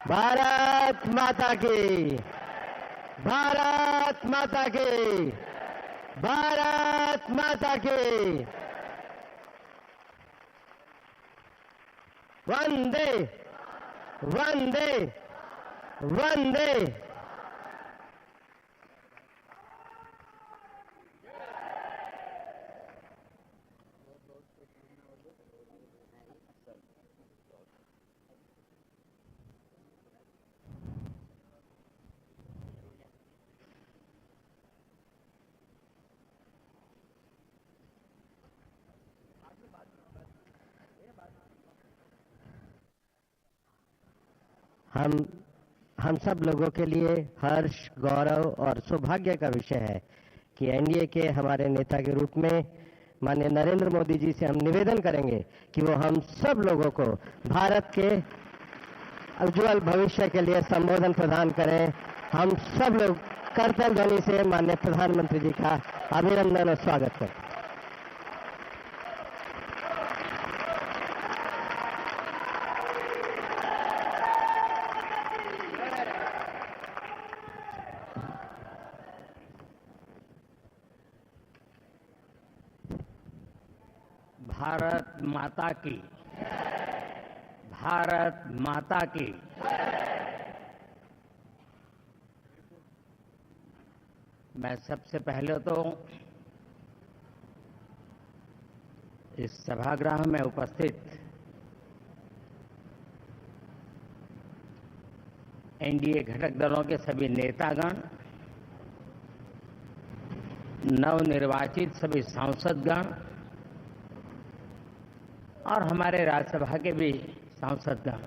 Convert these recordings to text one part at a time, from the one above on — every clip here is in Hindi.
भारत माता की, भारत माता की, भारत माता की। वंदे वंदे वंदे। हम सब लोगों के लिए हर्ष, गौरव और सौभाग्य का विषय है कि एनडीए के हमारे नेता के रूप में माननीय नरेंद्र मोदी जी से हम निवेदन करेंगे कि वो हम सब लोगों को भारत के उज्जवल भविष्य के लिए संबोधन प्रदान करें। हम सब लोग करतल ध्वनि से माननीय प्रधानमंत्री जी का अभिनंदन और स्वागत करें। भारत माता की, भारत माता की। मैं सबसे पहले तो इस सभागृह में उपस्थित एनडीए घटक दलों के सभी नेतागण, नवनिर्वाचित सभी सांसदगण और हमारे राज्यसभा के भी सांसदगण,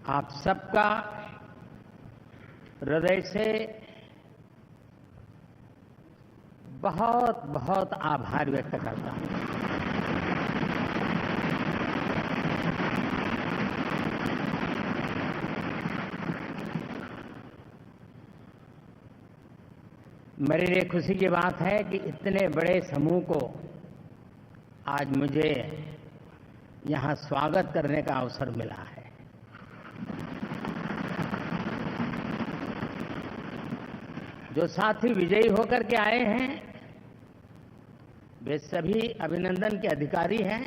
आप सबका हृदय से बहुत बहुत आभार व्यक्त करता हूं। मेरे लिए खुशी की बात है कि इतने बड़े समूह को आज मुझे यहां स्वागत करने का अवसर मिला है। जो साथी विजयी होकर के आए हैं वे सभी अभिनंदन के अधिकारी हैं,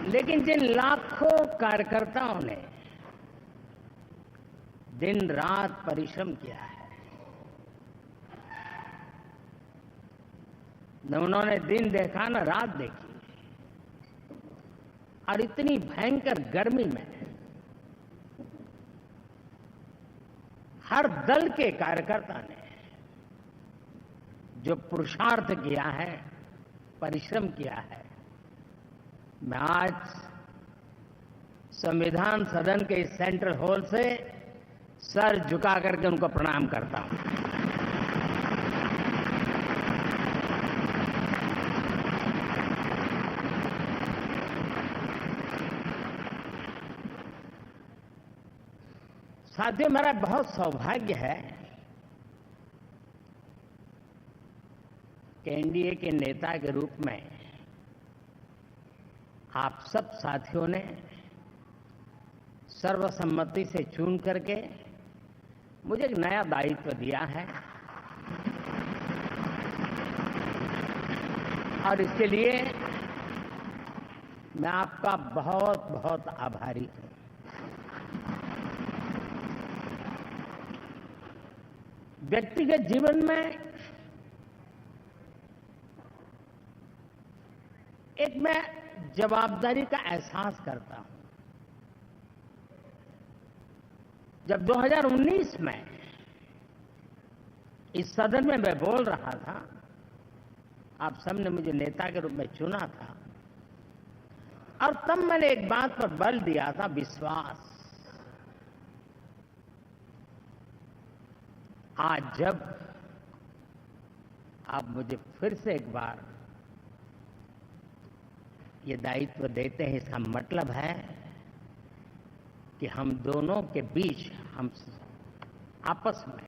लेकिन जिन लाखों कार्यकर्ताओं ने दिन रात परिश्रम किया है, न उन्होंने दिन देखा न रात देखी, और इतनी भयंकर गर्मी में हर दल के कार्यकर्ता ने जो पुरुषार्थ किया है, परिश्रम किया है, मैं आज संविधान सदन के इस सेंट्रल हॉल से सर झुका करके उनको प्रणाम करता हूं। साथियों, मेरा बहुत सौभाग्य है कि एनडीए के नेता के रूप में आप सब साथियों ने सर्वसम्मति से चुन करके मुझे एक नया दायित्व दिया है, और इसके लिए मैं आपका बहुत बहुत आभारी हूं। व्यक्तिगत जीवन में एक मैं जवाबदारी का एहसास करता हूं। जब 2019 में इस सदन में मैं बोल रहा था, आप सबने मुझे नेता के रूप में चुना था, और तब मैंने एक बात पर बल दिया था, विश्वास। आज जब आप मुझे फिर से एक बार ये दायित्व देते हैं, इसका मतलब है कि हम दोनों के बीच, हम आपस में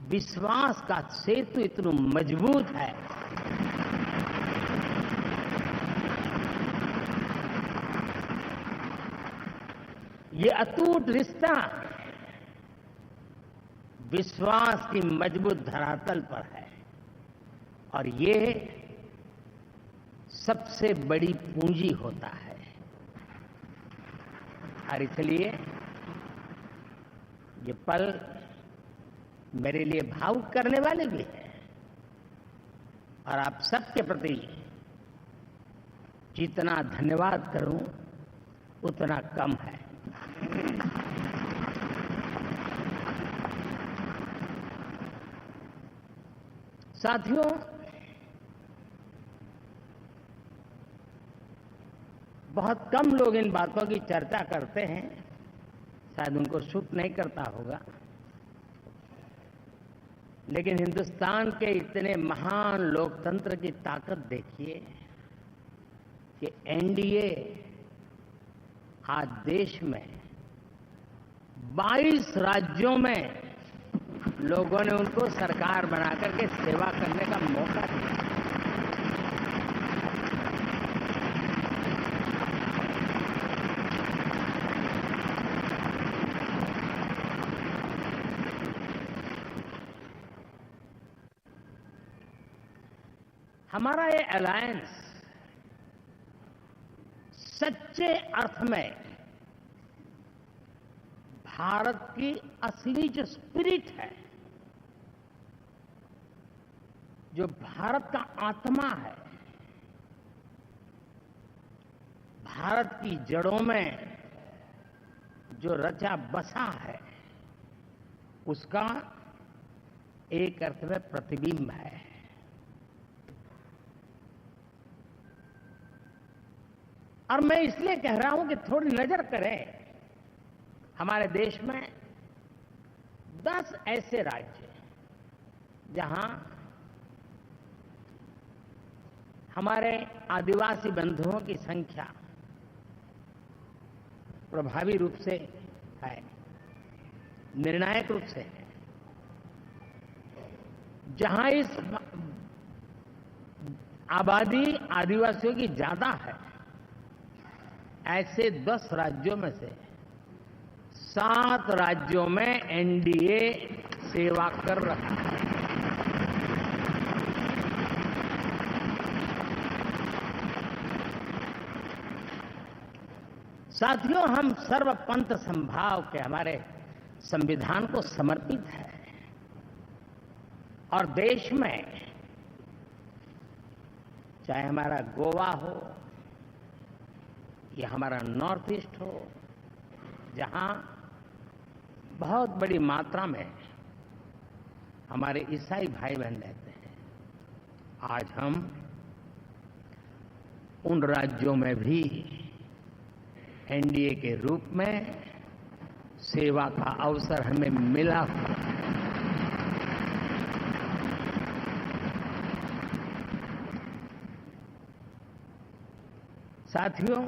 विश्वास का सेतु इतना मजबूत है ये अटूट रिश्ता विश्वास की मजबूत धरातल पर है और ये सबसे बड़ी पूंजी होता है। और इसलिए ये पल मेरे लिए भावुक करने वाले भी हैं और आप सबके प्रति जितना धन्यवाद करूं उतना कम है। साथियों, बहुत कम लोग इन बातों की चर्चा करते हैं, शायद उनको सूट नहीं करता होगा, लेकिन हिंदुस्तान के इतने महान लोकतंत्र की ताकत देखिए कि एनडीए आज देश में 22 राज्यों में लोगों ने उनको सरकार बना करके सेवा करने का मौका दिया। हमारा ये अलायंस सच्चे अर्थ में भारत की असली जो स्पिरिट है, जो भारत का आत्मा है, भारत की जड़ों में जो रचा बसा है, उसका एक अर्थ में प्रतिबिंब है। और मैं इसलिए कह रहा हूं कि थोड़ी नजर करें, हमारे देश में 10 ऐसे राज्य जहां हमारे आदिवासी बंधुओं की संख्या प्रभावी रूप से है, निर्णायक रूप से है, जहां इस आबादी आदिवासियों की ज्यादा है। ऐसे 10 राज्यों में से 7 राज्यों में एनडीए सेवा कर रहा है। साथियों, हम सर्वपंथ संभाव के हमारे संविधान को समर्पित है और देश में चाहे हमारा गोवा हो या हमारा नॉर्थ ईस्ट हो, जहां बहुत बड़ी मात्रा में हमारे ईसाई भाई बहन रहते हैं, आज हम उन राज्यों में भी एनडीए के रूप में सेवा का अवसर हमें मिला। साथियों,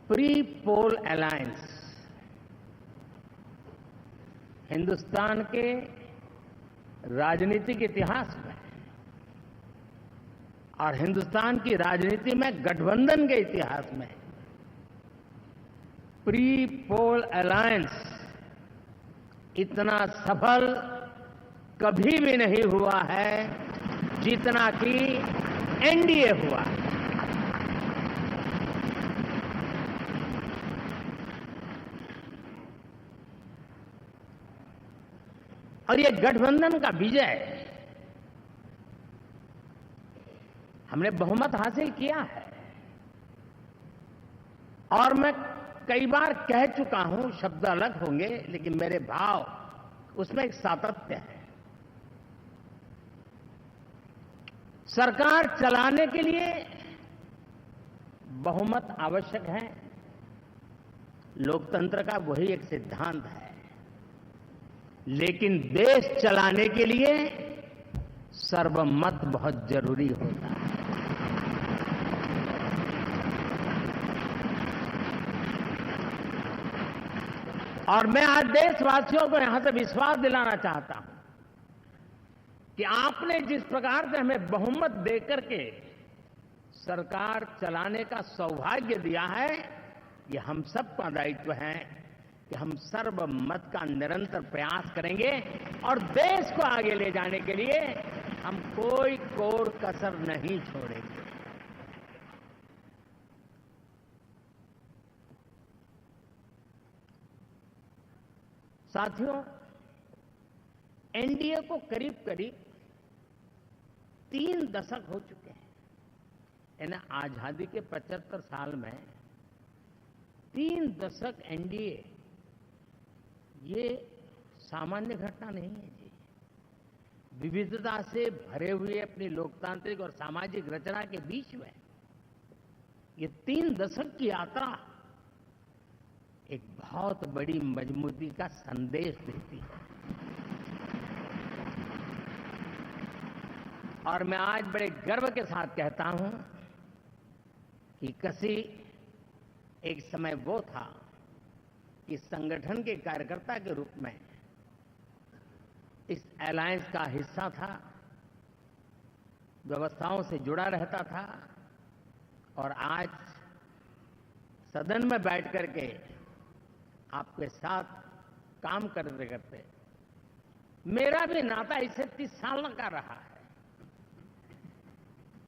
प्री पोल अलायंस हिंदुस्तान के राजनीतिक इतिहास में और हिंदुस्तान की राजनीति में गठबंधन के इतिहास में प्री पोल अलायंस इतना सफल कभी भी नहीं हुआ है जितना कि एनडीए हुआ है। और ये गठबंधन का विजय, हमने बहुमत हासिल किया है और मैं कई बार कह चुका हूं, शब्द अलग होंगे लेकिन मेरे भाव उसमें एक सातत्य है। सरकार चलाने के लिए बहुमत आवश्यक है, लोकतंत्र का वही एक सिद्धांत है, लेकिन देश चलाने के लिए सर्वमत बहुत जरूरी होता है। और मैं आज देशवासियों को यहां से विश्वास दिलाना चाहता हूं कि आपने जिस प्रकार से हमें बहुमत देकर के सरकार चलाने का सौभाग्य दिया है, ये हम सबका दायित्व है कि हम सर्वमत का निरंतर प्रयास करेंगे और देश को आगे ले जाने के लिए हम कोई कोर कसर नहीं छोड़ेंगे। साथियों, एनडीए को करीब करीब 3 दशक हो चुके हैं। यानी आजादी के 75 साल में 3 दशक एनडीए, ये सामान्य घटना नहीं है जी। विविधता से भरे हुए अपनी लोकतांत्रिक और सामाजिक रचना के बीच में ये 3 दशक की यात्रा एक बहुत बड़ी मजबूती का संदेश देती है। और मैं आज बड़े गर्व के साथ कहता हूं कि किसी एक समय वो था कि संगठन के कार्यकर्ता के रूप में इस अलायंस का हिस्सा था, व्यवस्थाओं से जुड़ा रहता था, और आज सदन में बैठ करके आपके साथ काम करते करते मेरा भी नाता इससे 30 साल का रहा है।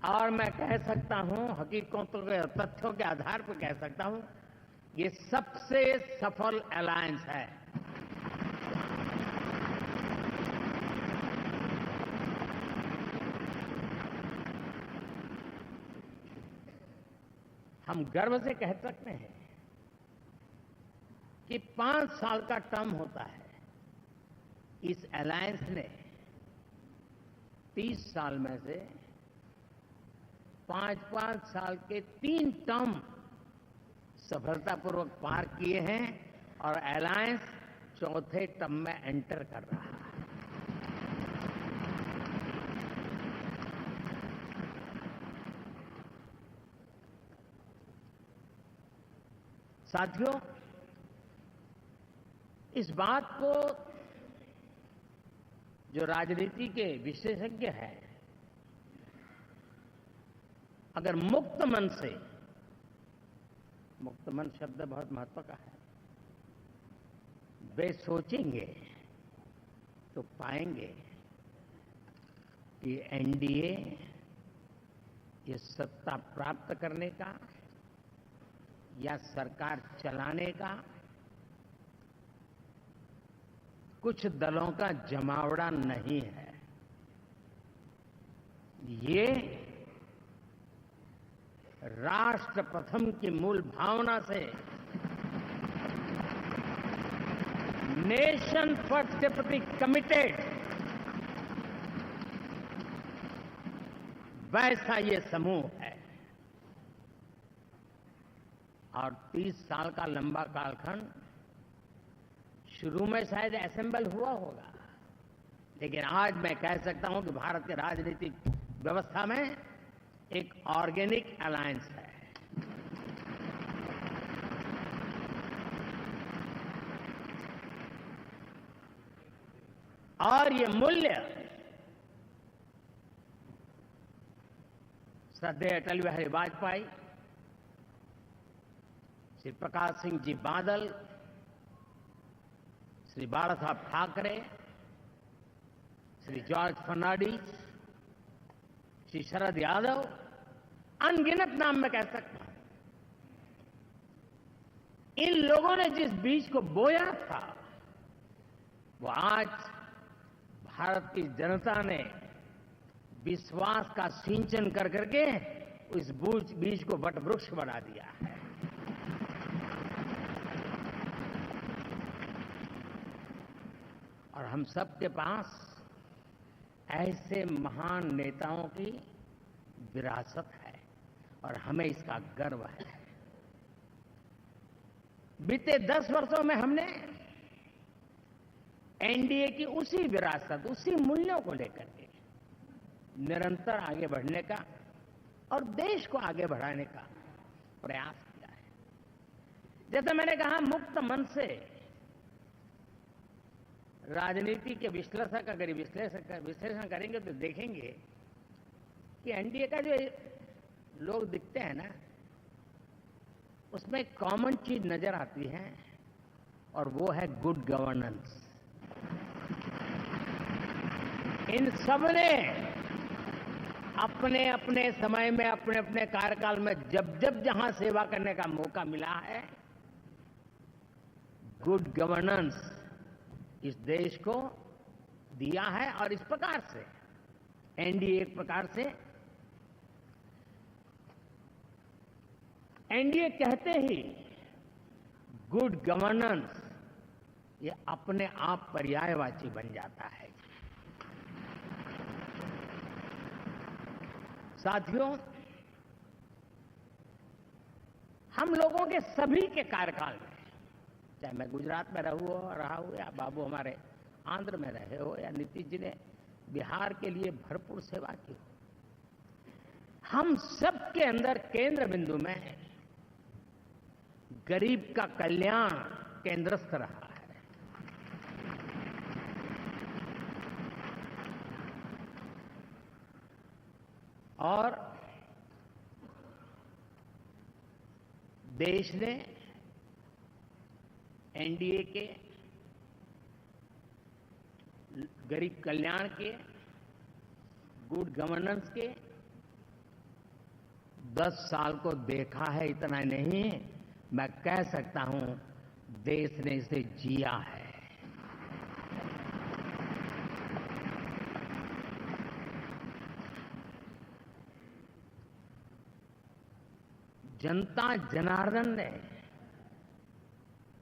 और मैं कह सकता हूं, हकीकतों के तथ्यों के आधार पर कह सकता हूं, ये सबसे सफल अलायंस है। हम गर्व से कह सकते हैं कि 5 साल का टर्म होता है। इस अलायंस ने 30 साल में से 5-5 साल के 3 टर्म सफलतापूर्वक पार किए हैं और अलायंस 4थे टर्म में एंटर कर रहा है। साथियों, इस बात को जो राजनीति के विशेषज्ञ हैं, अगर मुक्त मन से, मुक्त मन शब्द बहुत महत्व का है, वे सोचेंगे तो पाएंगे कि एनडीए ये सत्ता प्राप्त करने का या सरकार चलाने का कुछ दलों का जमावड़ा नहीं है। ये राष्ट्र प्रथम की मूल भावना से नेशन फर्स्ट के प्रति कमिटेड वैसा ये समूह है। और 30 साल का लंबा कालखंड शुरू में शायद असेंबल हुआ होगा, लेकिन आज मैं कह सकता हूं कि भारत के राजनीतिक व्यवस्था में एक ऑर्गेनिक अलायंस है। और ये मूल्य श्रद्धेय अटल बिहारी वाजपेयी, श्री प्रकाश सिंह जी बादल, श्री बाला साहब ठाकरे, श्री जॉर्ज फर्नांडिस, श्री शरद यादव, अनगिनत नाम मैं कह सकता हूं, इन लोगों ने जिस बीज को बोया था वो आज भारत की जनता ने विश्वास का सिंचन कर करके उस बीज को वट वृक्ष बना दिया है। और हम सबके पास ऐसे महान नेताओं की विरासत है और हमें इसका गर्व है। बीते 10 वर्षों में हमने एनडीए की उसी विरासत, उसी मूल्यों को लेकर के निरंतर आगे बढ़ने का और देश को आगे बढ़ाने का प्रयास किया है। जैसे मैंने कहा, मुक्त मन से राजनीति के विश्लेषक अगर विश्लेषण करेंगे तो देखेंगे कि एनडीए का जो लोग दिखते हैं ना, उसमें एक कॉमन चीज नजर आती है और वो है गुड गवर्नेंस। इन सब ने अपने अपने समय में, अपने अपने कार्यकाल में जब जब जहां सेवा करने का मौका मिला है, गुड गवर्नेंस इस देश को दिया है। और इस प्रकार से एनडीए एक प्रकार से, एनडीए कहते ही गुड गवर्नेंस ये अपने आप पर्यायवाची बन जाता है। साथियों, हम लोगों के सभी के कार्यकाल में, चाहे मैं गुजरात में रहा हूं या बाबू हमारे आंध्र में रहे हो या नीतीश जी ने बिहार के लिए भरपूर सेवा की हो, हम सब के अंदर केंद्र बिंदु में गरीब का कल्याण केंद्रस्थ रहा है। और देश ने एनडीए के गरीब कल्याण के, गुड गवर्नेंस के 10 साल को देखा है। इतना नहीं, मैं कह सकता हूं देश ने इसे जिया है। जनता जनार्दन ने